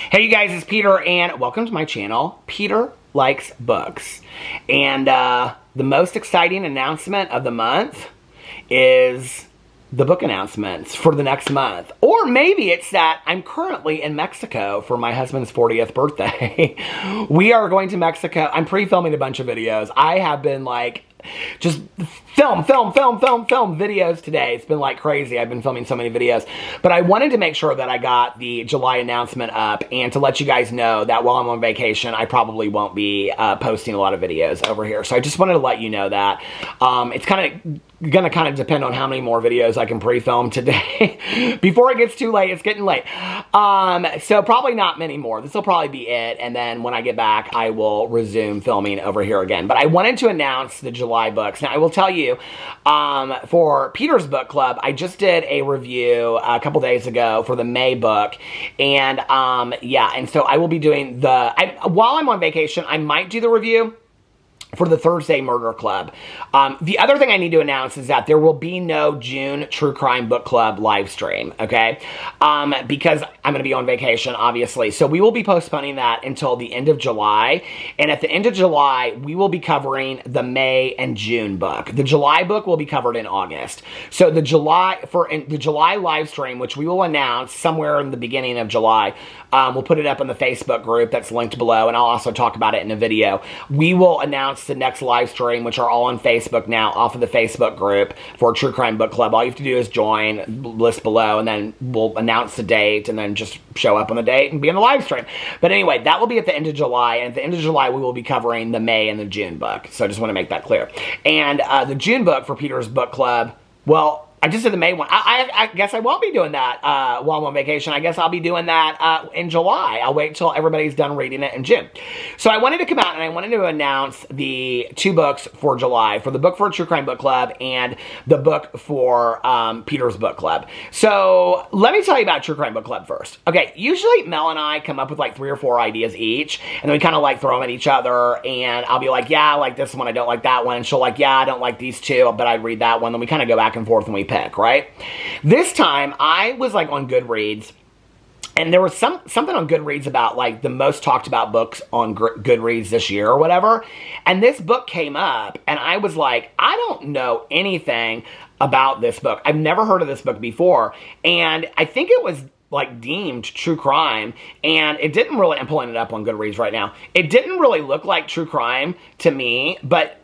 Hey you guys, it's Peter and welcome to my channel, Peter Likes Books. And the most exciting announcement of the month is the book announcements for the next month. Or maybe it's that I'm currently in Mexico for my husband's 40th birthday. We are going to Mexico. I'm pre-filming a bunch of videos. I have been like, just film videos today. It's been like crazy. I've been filming so many videos. But I wanted to make sure that I got the July announcement up and to let you guys know that while I'm on vacation, I probably won't be posting a lot of videos over here. So I just wanted to let you know that. It's gonna kind of depend on how many more videos I can pre-film today. Before it gets too late, it's getting late. So probably not many more. This will probably be it. And then when I get back, I will resume filming over here again. But I wanted to announce the July books. Now, I will tell you, for Peter's Book Club, I just did a review a couple days ago for the May book. And yeah, and so I will be doing while I'm on vacation, I might do the review for the Thursday Murder Club. The other thing I need to announce is that there will be no June True Crime Book Club live stream, okay? Because I'm going to be on vacation, obviously. So we will be postponing that until the end of July. And at the end of July, we will be covering the May and June book. The July book will be covered in August. So the July live stream, which we will announce somewhere in the beginning of July, we'll put it up in the Facebook group that's linked below, and I'll also talk about it in a video. We will announce the next live stream, which are all on Facebook now, off of the Facebook group for True Crime Book Club. All you have to do is join, list below, and then we'll announce the date, and then just show up on the date and be in the live stream. But anyway, that will be at the end of July, and at the end of July, we will be covering the May and the June book. So I just want to make that clear. And the June book for Peter's Book Club, well, I just did the May one. I guess I won't be doing that while I'm on vacation. I guess I'll be doing that in July. I'll wait till everybody's done reading it in June. So I wanted to come out and I wanted to announce the two books for July, for the book for True Crime Book Club and the book for Peter's Book Club. So let me tell you about True Crime Book Club first. Okay, usually Mel and I come up with like 3 or 4 ideas each, and then we kind of like throw them at each other, and I'll be like, yeah, I like this one, I don't like that one, and she'll like, yeah, I don't like these two, but I'd read that one. Then we kind of go back and forth and we pick, right? This time, I was like on Goodreads, and there was something on Goodreads about like the most talked about books on Goodreads this year or whatever, and this book came up, and I was like, I don't know anything about this book. I've never heard of this book before, and I think it was like deemed true crime, and it didn't really, I'm pulling it up on Goodreads right now, it didn't really look like true crime to me, but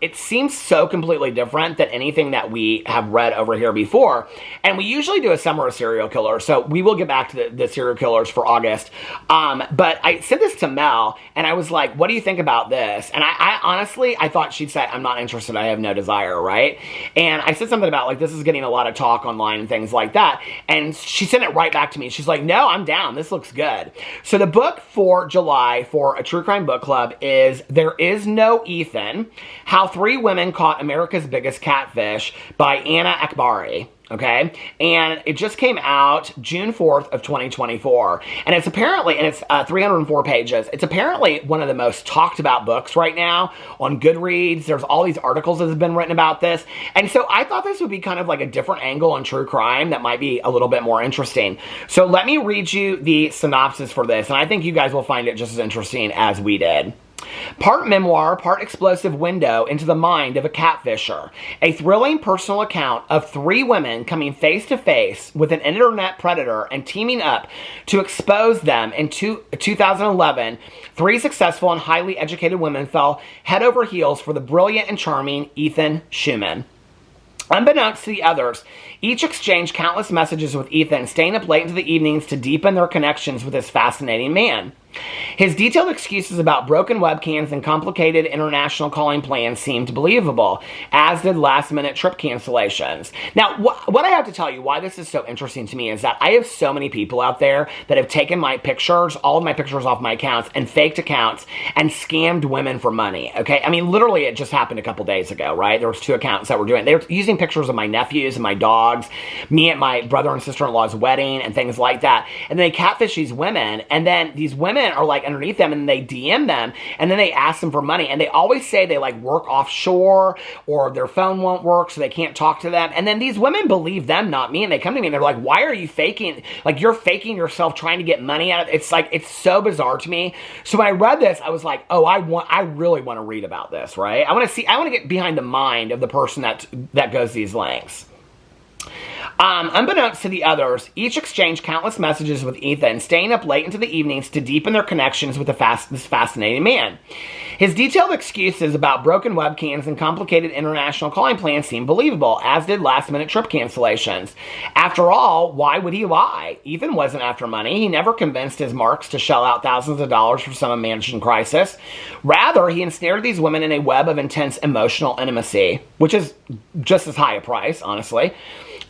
it seems so completely different than anything that we have read over here before. And we usually do a summer of serial killers, so we will get back to the serial killers for August. But I said this to Mel, and I was like, what do you think about this? And I honestly, I thought she'd say, I'm not interested, I have no desire, right? And I said something about like, this is getting a lot of talk online and things like that. And she sent it right back to me. She's like, no, I'm down. This looks good. So the book for July for a True Crime Book Club is There Is No Ethan, How 3 Women Caught America's Biggest Catfish by Anna Akbari. Okay, and it just came out June 4th of 2024, and it's apparently, and it's 304 pages, it's apparently one of the most talked about books right now on Goodreads. There's all these articles that have been written about this, and so I thought this would be kind of like a different angle on true crime that might be a little bit more interesting. So let me read you the synopsis for this, and I think you guys will find it just as interesting as we did. Part memoir, part explosive window into the mind of a catfisher. A thrilling personal account of 3 women coming face to face with an internet predator and teaming up to expose them. In 2011, 3 successful and highly educated women fell head over heels for the brilliant and charming Ethan Schumann. Unbeknownst to the others, each exchanged countless messages with Ethan, staying up late into the evenings to deepen their connections with this fascinating man. His detailed excuses about broken webcams and complicated international calling plans seemed believable, as did last-minute trip cancellations. Now, what I have to tell you, why this is so interesting to me, is that I have so many people out there that have taken my pictures, all of my pictures off my accounts, and faked accounts, and scammed women for money, okay? I mean, literally, it just happened a couple days ago, right? There was 2 accounts that were doing it. They were using pictures of my nephews and my dogs, me at my brother and sister-in-law's wedding, and things like that. And they catfish these women, and then these women women are like underneath them and they DM them and then they ask them for money. And they always say they like work offshore or their phone won't work so they can't talk to them. And then these women believe them, not me. And they come to me and they're like, why are you faking? Like, you're faking yourself trying to get money out of it. It's like, it's so bizarre to me. So when I read this, I was like, oh, I really want to read about this, right? I want to get behind the mind of the person that goes these lengths. Unbeknownst to the others, each exchanged countless messages with Ethan, staying up late into the evenings to deepen their connections with this fascinating man. His detailed excuses about broken webcams and complicated international calling plans seemed believable, as did last-minute trip cancellations. After all, why would he lie? Ethan wasn't after money. He never convinced his marks to shell out thousands of dollars for some imagined crisis. Rather, he ensnared these women in a web of intense emotional intimacy, which is just as high a price, honestly.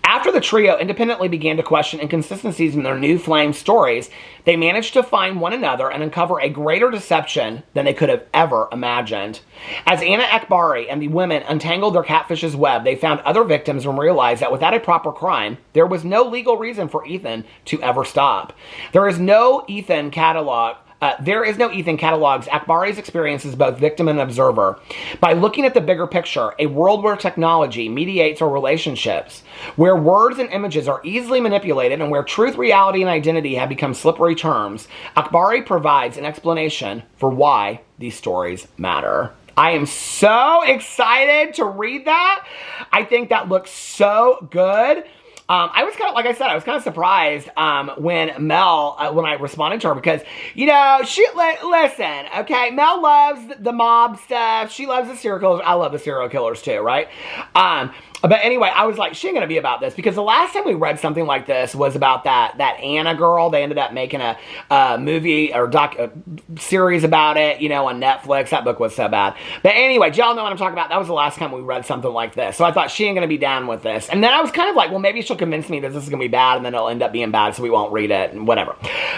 After the trio independently began to question inconsistencies in their new flame stories, they managed to find one another and uncover a greater deception than they could have ever imagined. As Anna Akbari and the women untangled their catfish's web, they found other victims and realized that without a proper crime, there was no legal reason for Ethan to ever stop. There is no Ethan catalogs Akbari's experience as both victim and observer. By looking at the bigger picture, a world where technology mediates our relationships, where words and images are easily manipulated, and where truth, reality, and identity have become slippery terms, Akbari provides an explanation for why these stories matter. I am so excited to read that. I think that looks so good. I was kind of, like I said, I was kind of surprised when Mel, when I responded to her, because, you know, listen, okay, Mel loves the mob stuff. She loves the serial killers. I love the serial killers too, right? But anyway, I was like, she ain't gonna be about this, because the last time we read something like this was about that Anna girl. They ended up making a movie or series about it, you know, on Netflix. That book was so bad. But anyway, do y'all know what I'm talking about? That was the last time we read something like this. So I thought she ain't gonna be down with this. And then I was kind of like, well, maybe she'll convince me that this is gonna be bad, and then it'll end up being bad, so we won't read it and whatever.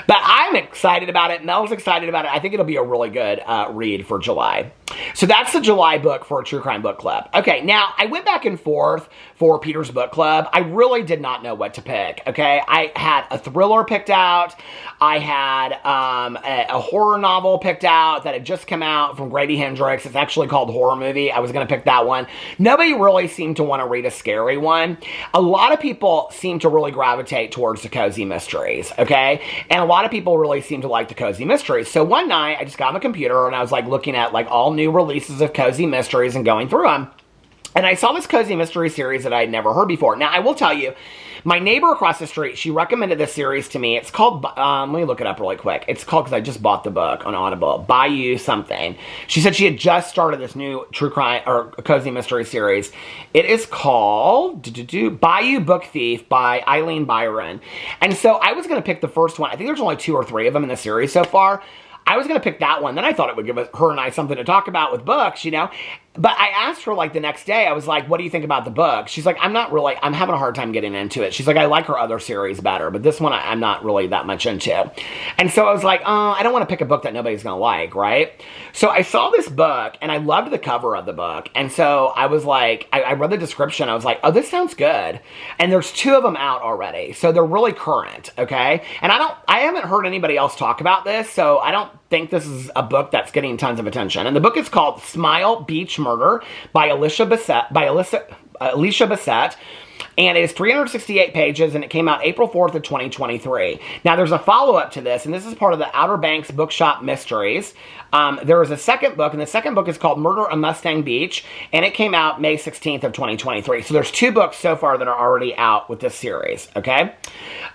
But I'm excited about it. Mel's excited about it. I think it'll be a really good read for July. So that's the July book for a True Crime Book Club. Okay, now I went back and forth for Peter's Book Club. I really did not know what to pick, okay? I had a thriller picked out. I had a horror novel picked out that had just come out from Grady Hendrix. It's actually called Horror Movie. I was going to pick that one. Nobody really seemed to want to read a scary one. A lot of people seem to really gravitate towards the cozy mysteries, okay? And a lot of people really seem to like the cozy mysteries. So one night, I just got on the computer and I was like looking at like all new releases of cozy mysteries and going through them. And I saw this cozy mystery series that I had never heard before. Now, I will tell you, my neighbor across the street, she recommended this series to me. It's called, let me look it up really quick. It's called, because I just bought the book on Audible, Bayou something. She said she had just started this new true crime or cozy mystery series. It is called Bayou Book Thief by Eileen Byron. And so I was going to pick the first one. I think there's only 2 or 3 of them in the series so far. I was going to pick that one. Then I thought it would give her and I something to talk about with books, you know. But I asked her, like, the next day, I was like, what do you think about the book? She's like, I'm having a hard time getting into it. She's like, I like her other series better, but this one I'm not really that much into. And so I was like, oh, I don't want to pick a book that nobody's going to like, right? So I saw this book, and I loved the cover of the book. And so I was like, I read the description. I was like, oh, this sounds good. And there's 2 of them out already. So they're really current, okay? And I haven't heard anybody else talk about this, so I don't think this is a book that's getting tons of attention. And the book is called Smile Beach Murder by Alicia Bissett, and it is 368 pages, and it came out April 4th of 2023. Now, there's a follow-up to this, and this is part of the Outer Banks Bookshop Mysteries. There is a second book, and the second book is called Murder on Mustang Beach, and it came out May 16th of 2023. So there's 2 books so far that are already out with this series, okay?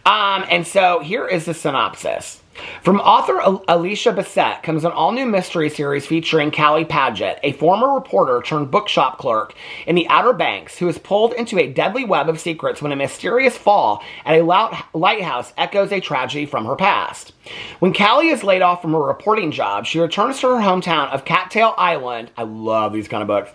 And so here is the synopsis. From author Alicia Bissett comes an all-new mystery series featuring Callie Paget, a former reporter turned bookshop clerk in the Outer Banks who is pulled into a deadly web of secrets when a mysterious fall at a lighthouse echoes a tragedy from her past. When Callie is laid off from her reporting job, she returns to her hometown of Cattail Island, I love these kind of books,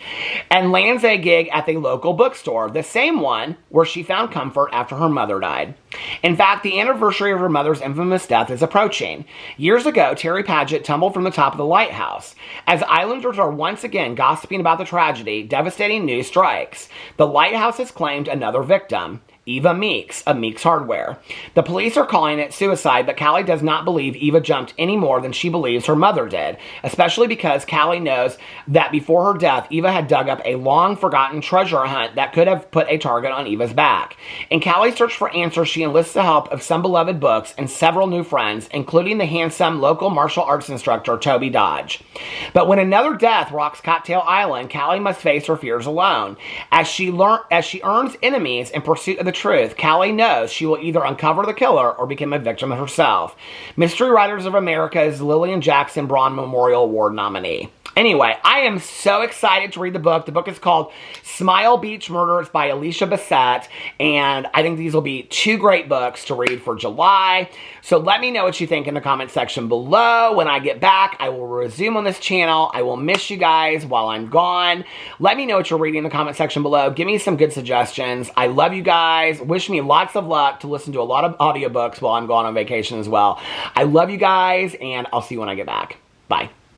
and lands a gig at the local bookstore, the same one where she found comfort after her mother died. In fact, the anniversary of her mother's infamous death is approaching. Years ago, Terry Paget tumbled from the top of the lighthouse. As islanders are once again gossiping about the tragedy, devastating news strikes. The lighthouse has claimed another victim. Eva Meeks of Meeks Hardware. The police are calling it suicide, but Callie does not believe Eva jumped any more than she believes her mother did, especially because Callie knows that before her death, Eva had dug up a long-forgotten treasure hunt that could have put a target on Eva's back. In Callie's search for answers, she enlists the help of some beloved books and several new friends, including the handsome local martial arts instructor, Toby Dodge. But when another death rocks Cocktail Island, Callie must face her fears alone. As she earns enemies in pursuit of the truth, Callie knows she will either uncover the killer or become a victim herself. Mystery Writers of America is Lillian Jackson Braun Memorial Award nominee. Anyway, I am so excited to read the book. The book is called Smile Beach Murder. It's by Alicia Bassett, and I think these will be two great books to read for July. So let me know what you think in the comment section below. When I get back, I will resume on this channel. I will miss you guys while I'm gone. Let me know what you're reading in the comment section below. Give me some good suggestions. I love you guys. Wish me lots of luck to listen to a lot of audiobooks while I'm gone on vacation as well. I love you guys, and I'll see you when I get back. Bye.